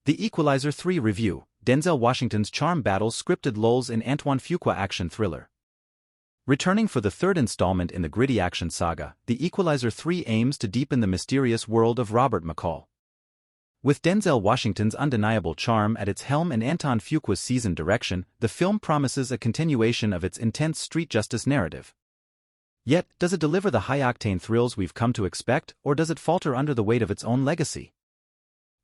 The Equalizer 3 Review, Denzel Washington's charm battles scripted lulls in Antoine Fuqua action thriller. Returning for the third installment in the gritty action saga, The Equalizer 3 aims to deepen the mysterious world of Robert McCall. With Denzel Washington's undeniable charm at its helm and Antoine Fuqua's seasoned direction, the film promises a continuation of its intense street justice narrative. Yet, does it deliver the high-octane thrills we've come to expect, or does it falter under the weight of its own legacy?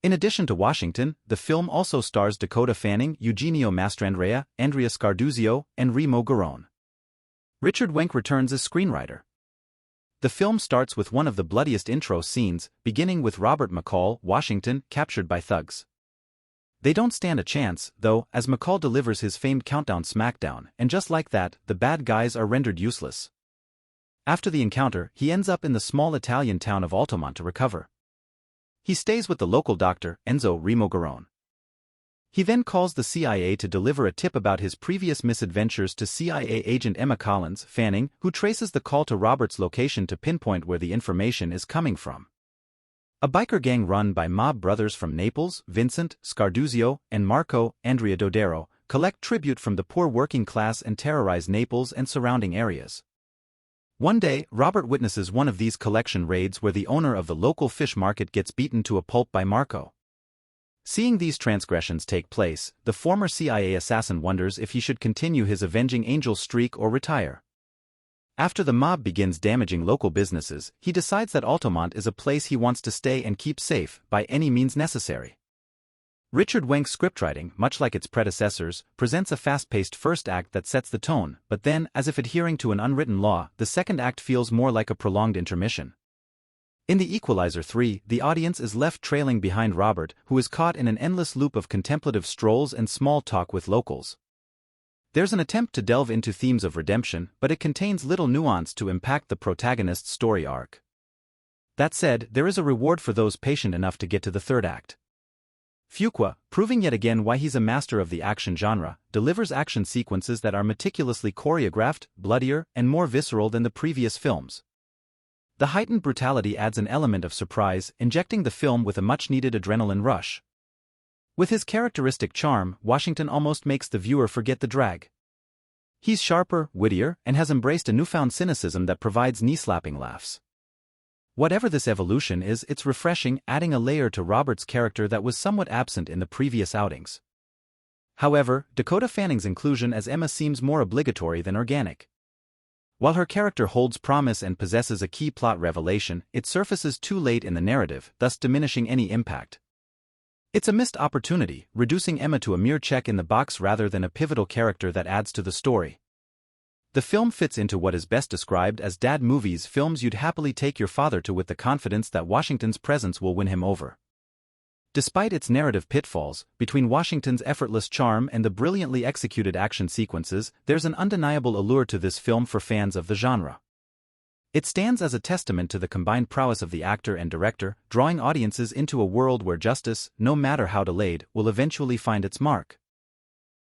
In addition to Washington, the film also stars Dakota Fanning, Eugenio Mastrandrea, Andrea Scarduzio, and Remo Garone. Richard Wenk returns as screenwriter. The film starts with one of the bloodiest intro scenes, beginning with Robert McCall, Washington, captured by thugs. They don't stand a chance, though, as McCall delivers his famed countdown smackdown, and just like that, the bad guys are rendered useless. After the encounter, he ends up in the small Italian town of Altamont to recover. He stays with the local doctor, Enzo Remo Garone. He then calls the CIA to deliver a tip about his previous misadventures to CIA agent Emma Collins, Fanning, who traces the call to Robert's location to pinpoint where the information is coming from. A biker gang run by mob brothers from Naples, Vincent, Scarduzio, and Marco, Andrea Dodero, collect tribute from the poor working class and terrorize Naples and surrounding areas. One day, Robert witnesses one of these collection raids where the owner of the local fish market gets beaten to a pulp by Marco. Seeing these transgressions take place, the former CIA assassin wonders if he should continue his avenging angel streak or retire. After the mob begins damaging local businesses, he decides that Altamont is a place he wants to stay and keep safe, by any means necessary. Richard Wenk's scriptwriting, much like its predecessors, presents a fast-paced first act that sets the tone, but then, as if adhering to an unwritten law, the second act feels more like a prolonged intermission. In The Equalizer 3, the audience is left trailing behind Robert, who is caught in an endless loop of contemplative strolls and small talk with locals. There's an attempt to delve into themes of redemption, but it contains little nuance to impact the protagonist's story arc. That said, there is a reward for those patient enough to get to the third act. Fuqua, proving yet again why he's a master of the action genre, delivers action sequences that are meticulously choreographed, bloodier, and more visceral than the previous films. The heightened brutality adds an element of surprise, injecting the film with a much-needed adrenaline rush. With his characteristic charm, Washington almost makes the viewer forget the drag. He's sharper, wittier, and has embraced a newfound cynicism that provides knee-slapping laughs. Whatever this evolution is, it's refreshing, adding a layer to Robert's character that was somewhat absent in the previous outings. However, Dakota Fanning's inclusion as Emma seems more obligatory than organic. While her character holds promise and possesses a key plot revelation, it surfaces too late in the narrative, thus diminishing any impact. It's a missed opportunity, reducing Emma to a mere check in the box rather than a pivotal character that adds to the story. The film fits into what is best described as dad movies, films you'd happily take your father to with the confidence that Washington's presence will win him over. Despite its narrative pitfalls, between Washington's effortless charm and the brilliantly executed action sequences, there's an undeniable allure to this film for fans of the genre. It stands as a testament to the combined prowess of the actor and director, drawing audiences into a world where justice, no matter how delayed, will eventually find its mark.